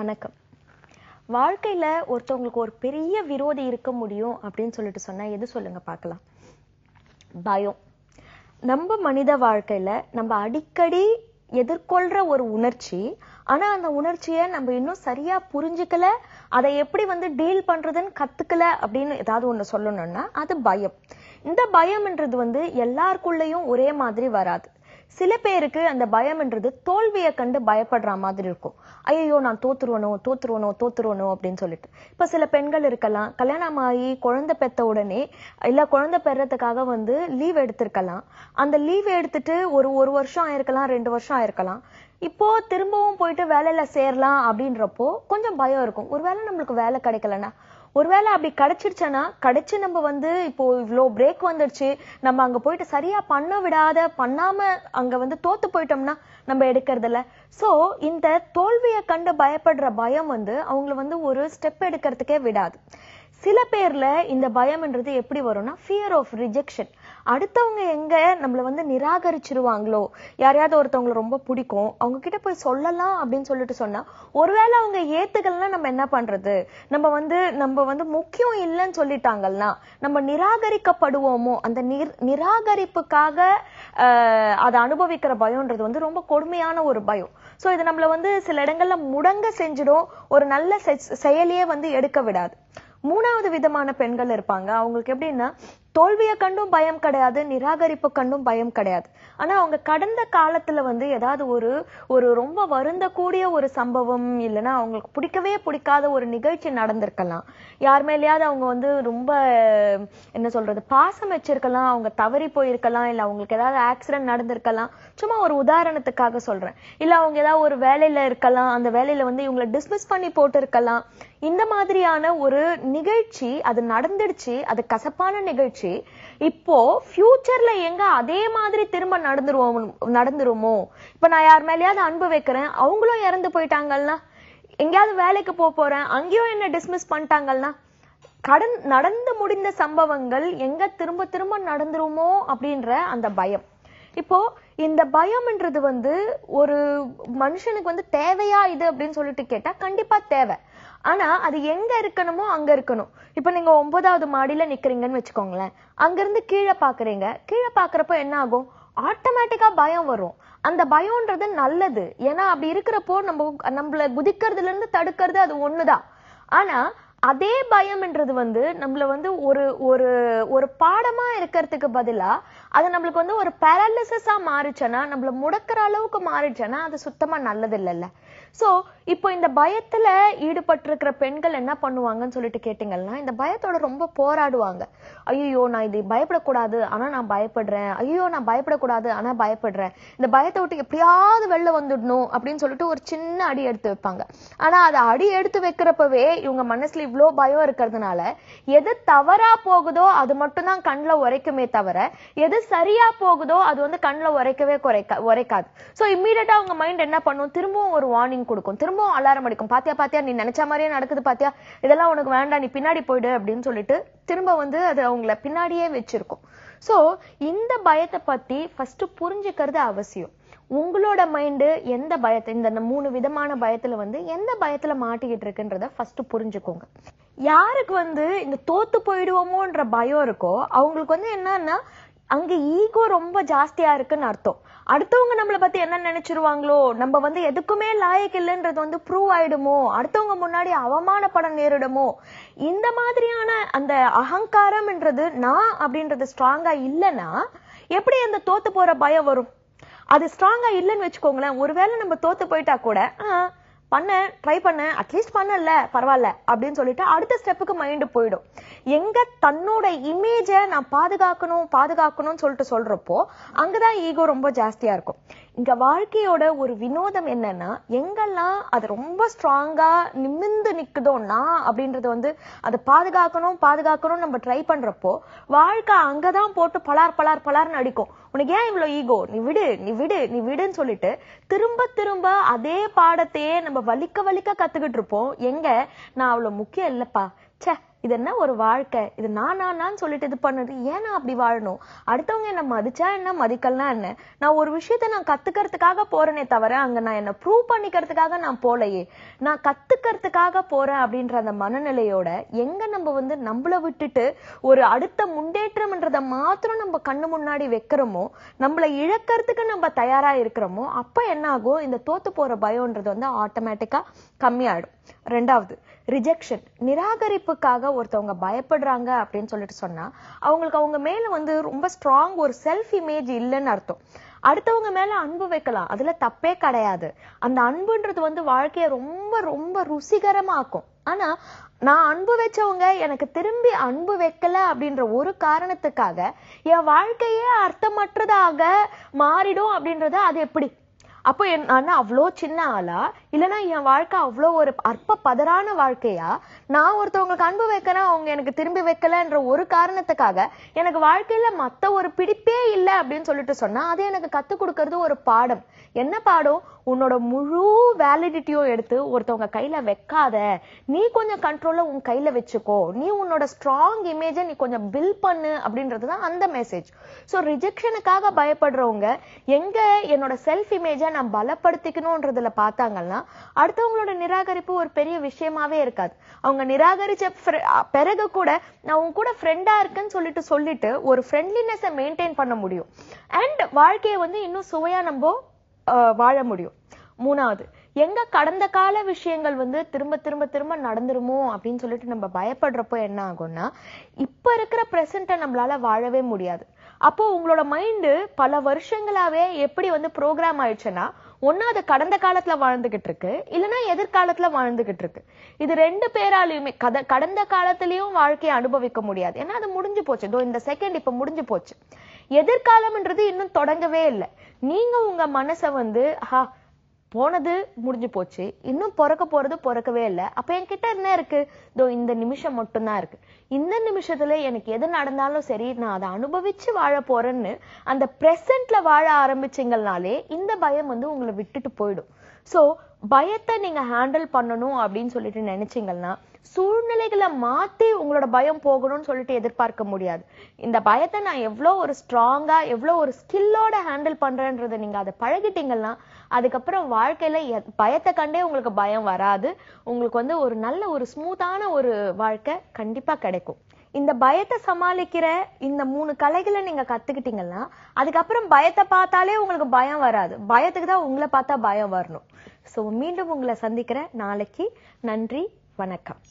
வணக்கம். வாழ்க்கையில ஒருத்தவங்களுக்கு ஒரு பெரிய விரோதி இருக்க முடியும் அப்படின்னு சொல்லிட்டு சொன்னா எது சொல்லுங்க பார்க்கலாம்? பயம். நம்ம மனித வாழ்க்கையில நம்ம அடிக்கடி எதிர்கொள்ற ஒரு உணர்ச்சி. ஆனா அந்த உணர்ச்சியை நம்ம இன்னும் சரியா புரிஞ்சுக்கல, அதை எப்படி டீல் பண்றதுன்னு கத்துக்கல அப்படின்னு ஏதாவது ஒண்ணு சொல்லணும்னா அது பயம். இந்த பயம்ன்றது எல்லாருக்குள்ளயும் ஒரே மாதிரி வராது. சில பேருக்கு அந்த பயம்ன்றது தோல்வியை கண்டு பயப்படுற மாதிரி இருக்கும். ஐயோ நான் தோத்துருவனோ அப்படின்னு சொல்லிட்டு. இப்ப சில பெண்கள் இருக்கலாம், கல்யாணம் ஆகி குழந்தை பெத்த உடனே இல்ல குழந்தை பெறதுக்காக லீவ் எடுத்திருக்கலாம். அந்த லீவ் எடுத்துட்டு ஒரு வருஷம் ஆயிருக்கலாம், 2 வருஷம் ஆயிருக்கலாம். இப்போ திரும்பவும் போயிட்டு வேலையில சேரலாம் அப்படின்றப்போ கொஞ்சம் பயம் இருக்கும். ஒருவேளை நம்மளுக்கு வேலை கிடைக்கலன்னா, ஒருவேளை அப்படி கிடைச்சிருச்சனா கிடைச்சு நம்ம இப்போ இவ்வளோ பிரேக் வந்துடுச்சு, நம்ம அங்க போயிட்டு சரியா பண்ணாம அங்க தோத்து போயிட்டோம்னா நம்ம எடுக்கிறதுல. சோ இந்த தோல்வியை கண்டு பயப்படுற பயம் அவங்களை ஒரு ஸ்டெப் எடுக்கிறதுக்கே விடாது. சில பேர்ல இந்த பயம்ன்றது எப்படி வரும்னா ஃபியர் ஆஃப் ரிஜெக்ஷன். அடுத்தவங்க எங்க நம்மள நிராகரிச்சிருவாங்களோ, யாரையாவது ஒருத்தவங்களை ரொம்ப பிடிக்கும், அவங்க கிட்ட போய் சொல்லலாம் அப்படின்னு சொல்லிட்டு சொன்னா ஒருவேளை அவங்க ஏத்துக்கலன்னா நம்ம என்ன பண்றது? நம்ம முக்கியம் இல்லைன்னு சொல்லிட்டாங்கன்னா நம்ம நிராகரிக்கப்படுவோமோ, அந்த நிராகரிப்புக்காக அதை அனுபவிக்கிற பயம்ன்றது ரொம்ப கொடுமையான ஒரு பயம். சோ இது நம்மள சில இடங்கள்ல முடங்க செஞ்சிடும், ஒரு நல்ல செயலியே எடுக்க விடாது. மூணாவது விதமான பெண்கள் இருப்பாங்க. அவங்களுக்கு எப்படின்னா தோல்வியை கண்டும் பயம் கிடையாது, நிராகரிப்பு கண்டும் பயம் கிடையாது. ஆனா அவங்க கடந்த காலத்துல ஏதாவது ஒரு ரொம்ப வருந்தக்கூடிய ஒரு சம்பவம், இல்லைன்னா அவங்களுக்கு பிடிக்கவே பிடிக்காத ஒரு நிகழ்ச்சி நடந்திருக்கலாம். யார் மேலேயாவது அவங்க ரொம்ப என்ன சொல்றது பாசம் வச்சிருக்கலாம், அவங்க தவறி போயிருக்கலாம், இல்ல அவங்களுக்கு ஏதாவது ஆக்சிடென்ட் நடந்திருக்கலாம். சும்மா ஒரு உதாரணத்துக்காக சொல்றேன். இல்ல அவங்க ஏதாவது ஒரு வேலையில இருக்கலாம், அந்த வேலையில இவங்களை டிஸ்மிஸ் பண்ணி போட்டு இருக்கலாம். இந்த மாதிரியான ஒரு நிகழ்ச்சி அது நடந்துடுச்சு, அது கசப்பான நிகழ்ச்சி. இப்போ ஃபியூச்சர்ல எங்க அதே மாதிரி திரும்ப நடந்துருமோ? இப்ப நான் யார் மேலேயாவது அன்பு வைக்கிறேன், அவங்களும் இறந்து போயிட்டாங்கன்னா, எங்கேயாவது வேலைக்கு போறேன், அங்கேயும் என்ன டிஸ்மிஸ் பண்ணிட்டாங்கன்னா, நடந்து முடிந்த சம்பவங்கள் எங்க திரும்ப திரும்ப நடந்துருமோ அப்படின்ற அந்த பயம். இப்போ இந்த பயம்ன்றது ஒரு மனுஷனுக்கு தேவையா இது அப்படின்னு சொல்லிட்டு கேட்டா கண்டிப்பா தேவை. ஆனா அது எங்க இருக்கணுமோ அங்க இருக்கணும். இப்ப நீங்க 9வது மாடியில நிக்கிறீங்கன்னு வச்சுக்கோங்களேன், அங்க இருந்து கீழே பாக்குறீங்க. கீழே பாக்குறப்போ என்ன ஆகும்? ஆட்டோமேட்டிக்கா பயம் வரும். அந்த பயம்ன்றது நல்லது. ஏன்னா அப்படி இருக்கிறப்போ நம்மள குதிக்கிறதுல இருந்து தடுக்கிறது அது ஒண்ணுதான். ஆனா அதே பயம்ன்றது நம்மள ஒரு ஒரு ஒரு பாடமா இருக்கிறதுக்கு பதிலா அது நம்மளுக்கு ஒரு பேரலிசிஸா மாறிச்சனா, நம்மள முடக்கிற அளவுக்கு மாறிச்சனா அது சுத்தமா நல்லது இல்லைல்ல. சோ இப்போ இந்த பயத்துல ஈடுபட்டிருக்கிற பெண்கள் என்ன பண்ணுவாங்கன்னு சொல்லிட்டு கேட்டீங்கன்னா, இந்த பயத்தோட ரொம்ப போராடுவாங்க. ஐயோ நான் இது பயப்படக்கூடாது ஆனா நான் பயப்படுறேன், ஐயோ நான் பயப்படக்கூடாது ஆனா பயப்படுறேன், இந்த பயத்தை விட்டு எப்படியாவது வெளில வந்துடணும் அப்படின்னு சொல்லிட்டு ஒரு சின்ன அடி எடுத்து வைப்பாங்க. ஆனா அது அடி எடுத்து வைக்கிறப்பவே இவங்க மனசுல இவ்வளோ பயம் இருக்கிறதுனால எது தவறா போகுதோ அது மட்டும்தான் கண்ணுல உரைக்குமே தவிர, எது சரியா போகுதோ அது கண்ணுல உரைக்கவே உரைக்காது. சோ இம்மீடியட்டா அவங்க மைண்ட் என்ன பண்ணும்? திரும்பவும் ஒரு வார்னிங் கொடுக்கும், திரும்பவும் அலாரம் அடிக்கும். பாத்தியா நீ நினைச்ச மாதிரியே நடக்குது பாத்தியா, இதெல்லாம் உனக்கு வேண்டாம், நீ பின்னாடி போயிடு அப்படின்னு சொல்லிட்டு திரும்ப அது அவங்கள பின்னாடியே வச்சிருக்கும். சோ இந்த பயத்தை பத்தி ஃபர்ஸ்ட் புரிஞ்சுக்கிறது அவசியம். உங்களோட மைண்டு எந்த பயத்தை, இந்த 3 விதமான பயத்துல எந்த பயத்துல மாட்டிக்கிட்டு இருக்குன்றத ஃபர்ஸ்ட் புரிஞ்சுக்கோங்க. யாருக்கு இந்த தோத்து போயிடுவோமோன்ற பயம் இருக்கோ அவங்களுக்கு என்னன்னா அங்க ஈகோ ரொம்ப ஜாஸ்தியா இருக்குன்னு அர்த்தம். அடுத்தவங்க நம்மளை பத்தி என்ன நினைச்சிருவாங்களோ, நம்ம எதுக்குமே லாயக்கு இல்லைன்றது ப்ரூவ் ஆயிடுமோ, அடுத்தவங்க முன்னாடி அவமானப்பட நேரிடுமோ, இந்த மாதிரியான அந்த அகங்காரம்ன்றது நான் அப்படின்றது ஸ்ட்ராங்கா இல்லைன்னா எப்படி அந்த தோத்து போற பயம் வரும்? அது ஸ்ட்ராங்கா இல்லைன்னு வச்சுக்கோங்களேன், ஒருவேளை நம்ம தோத்து போயிட்டா கூட ட்ரை பண்ண அட்லீஸ்ட் பண்ணல பரவாயில்ல அப்படின்னு சொல்லிட்டு அடுத்த ஸ்டெப்புக்கு மைண்ட் போயிடும். எங்க தன்னோட இமேஜை நான் பாதுகாக்கணும்னு சொல்லிட்டு சொல்றப்போ அங்கதான் ஈகோ ரொம்ப ஜாஸ்தியா இருக்கும். இங்க வாழ்க்கையோட ஒரு வினோதம் என்னன்னா, எங்கெல்லாம் அது ரொம்ப ஸ்ட்ராங்கா நிமிர்ந்து நிக்குதோ நான் அப்படின்றது அதை பாதுகாக்கணும் நம்ம ட்ரை பண்றப்போ வாழ்க்கை அங்கதான் போட்டு பலார்னு அடிக்கும். உனக்கு ஏன் இவ்வளவு ஈகோ, நீ விடுன்னு சொல்லிட்டு திரும்ப திரும்ப அதே பாடத்தையே நம்ம வலிக்க கத்துக்கிட்டு இருப்போம். எங்க நான் அவ்வளவு முக்கியம் இல்லப்பா, இது என்ன ஒரு வாழ்க்கை, இது நான் சொல்லிட்டு இது பண்ணுறது, ஏன் நான் அப்படி வாழணும், அடுத்தவங்க என்ன மதிச்சா என்ன மதிக்கலாம் என்ன, நான் ஒரு விஷயத்த நான் கத்துக்கிறதுக்காக போறேனே தவிர அங்க நான் என்ன ப்ரூவ் பண்ணிக்கிறதுக்காக நான் போலையே, நான் கத்துக்கிறதுக்காக போறேன் அப்படின்ற அந்த மனநிலையோட எங்க நம்ம வந்து நம்மள விட்டுட்டு ஒரு அடுத்த முன்னேற்றம்ன்றத மாத்திரம் நம்ம கண்ணு முன்னாடி வைக்கிறோமோ, நம்மள இழக்கிறதுக்கு நம்ம தயாரா இருக்கிறோமோ, அப்ப என்ன ஆகும், இந்த தோத்து போற பயம்ன்றது வந்து ஆட்டோமேட்டிக்கா கம்மியாயிடும். ரெண்டாவது, ரிஜெக்ஷன். நிராகரிப்புக்காக ஒருத்தவங்க பயப்படுறாங்க அப்படின்னு சொல்லிட்டு சொன்னா அவங்களுக்கு அவங்க மேல வந்து ரொம்ப ஸ்ட்ராங் ஒரு செல்ஃப் இமேஜ் இல்லைன்னு அர்த்தம். அடுத்தவங்க மேல அன்பு வைக்கலாம், அதுல தப்பே கிடையாது. அந்த அன்புன்றது வந்து வாழ்க்கைய ரொம்ப ரொம்ப ருசிகரமாக்கும். ஆனா நான் அன்பு வச்சவங்க எனக்கு திரும்பி அன்பு வைக்கல அப்படின்ற ஒரு காரணத்துக்காக என் வாழ்க்கையே அர்த்தமற்றதாக மாறிடும் அப்படின்றது அது எப்படி? அப்போ நான் அவ்வளோ சின்ன ஆளா, இல்லைன்னா என் வாழ்க்கை அவ்வளோ ஒரு அற்ப பதறான வாழ்க்கையா? நான் ஒருத்தவங்களுக்கு அன்பு வைக்கிறேன், அவங்க எனக்கு திரும்பி வைக்கலன்ற ஒரு காரணத்துக்காக எனக்கு வாழ்க்கையில மத்த ஒரு பிடிப்பே இல்லை அப்படின்னு சொல்லிட்டு சொன்னா அது எனக்கு கத்துக் கொடுக்கறது ஒரு பாடம். என்ன பாடம்? உன்னோட முழு வேலிடிட்டியும் எடுத்து ஒருத்தவங்க கையில வைக்காத, நீ கொஞ்சம் கண்ட்ரோல உன் கையில வச்சுக்கோ, நீ உன்னோட ஸ்ட்ராங் இமேஜை நீ கொஞ்சம் பில்ட் பண்ணு அப்படின்றதுதான் அந்த மெசேஜ். ஸோ ரிஜெக்ஷனுக்காக பயப்படுறவங்க எங்க என்னோட செல்ஃப் இமேஜை நான் பலப்படுத்திக்கணும்ன்றதுல பார்த்தாங்கன்னா அடுத்தவங்களோட நிராகரிப்பு ஒரு பெரிய விஷயமாவே இருக்காது. அவங்க நிராகரிச்ச பிறகு கூட நான் உன் கூட ஃப்ரெண்டா இருக்கேன்னு சொல்லிட்டு ஒரு ஃப்ரெண்ட்லினஸை மெயின்டைன் பண்ண முடியும். அண்ட் வாழ்க்கையை வந்து இன்னும் சுவையா நம்ம வாழ முடியும். மூணாவது, எங்க கடந்த கால விஷயங்கள் வந்து திரும்ப திரும்ப திரும்ப நடந்துருமோ அப்படின்னு சொல்லிட்டு நம்ம பயப்படுறப்போ என்ன ஆகும்னா இப்ப இருக்கிற பிரசன்ட நம்மளால வாழவே முடியாது. அப்போ உங்களோட மைண்டு பல வருஷங்களாவே எப்படி வந்து ப்ரோக்ராம் ஆயிடுச்சுன்னா ஒன்னா அது கடந்த காலத்துல வாழ்ந்துகிட்டு இருக்கு, இல்லைன்னா எதிர்காலத்துல வாழ்ந்துகிட்டு இருக்கு. இது ரெண்டு பேராலையுமே கடந்த காலத்திலயும் வாழ்க்கையை அனுபவிக்க முடியாது, ஏன்னா அது முடிஞ்சு போச்சு. இதோ இந்த செகண்ட் இப்ப முடிஞ்சு போச்சு. எதிர்காலம்ன்றது இன்னும் தொடங்கவே இல்லை. நீங்க உங்க மனசை வந்து போனது முடிஞ்சு போச்சு, இன்னும் பிறக்கவே இல்லை, அப்ப என்கிட்ட என்ன இருக்கு, இதோ இந்த நிமிஷம் மட்டும்தான் இருக்கு, இந்த நிமிஷத்துல எனக்கு எது நடந்தாலும் சரி நான் அதை அனுபவிச்சு வாழ போறேன்னு அந்த பிரசன்ட்ல வாழ ஆரம்பிச்சிங்கனாலே இந்த பயம் வந்து உங்களை விட்டுட்டு போயிடும். சோ பயத்தை நீங்க ஹேண்டில் பண்ணணும் அப்படின்னு சொல்லிட்டு நினைச்சீங்கன்னா சூழ்நிலைகளை மாத்தி உங்களோட பயம் போகணும்னு சொல்லிட்டு எதிர்பார்க்க முடியாது. இந்த பயத்தை நான் எவ்வளவு ஒரு ஸ்ட்ராங்கா எவ்வளவு ஒரு ஸ்கில்லோட ஹேண்டில் பண்றேன்றதை நீங்க அதை பழகிட்டீங்கன்னா அதுக்கப்புறம் வாழ்க்கையில பயத்தை கண்டே உங்களுக்கு பயம் வராது. உங்களுக்கு வந்து ஒரு நல்ல ஒரு ஸ்மூத்தான ஒரு வாழ்க்கை கண்டிப்பா கிடைக்கும். இந்த பயத்தை சமாளிக்கிற இந்த 3 கலைகளை நீங்க கத்துக்கிட்டீங்கன்னா அதுக்கப்புறம் பயத்தை பார்த்தாலே உங்களுக்கு பயம் வராது, பயத்துக்கு தான் உங்களை பார்த்தா பயம் வரணும். சோ மீண்டும் உங்களை சந்திக்கிறேன் நாளைக்கு. நன்றி, வணக்கம்.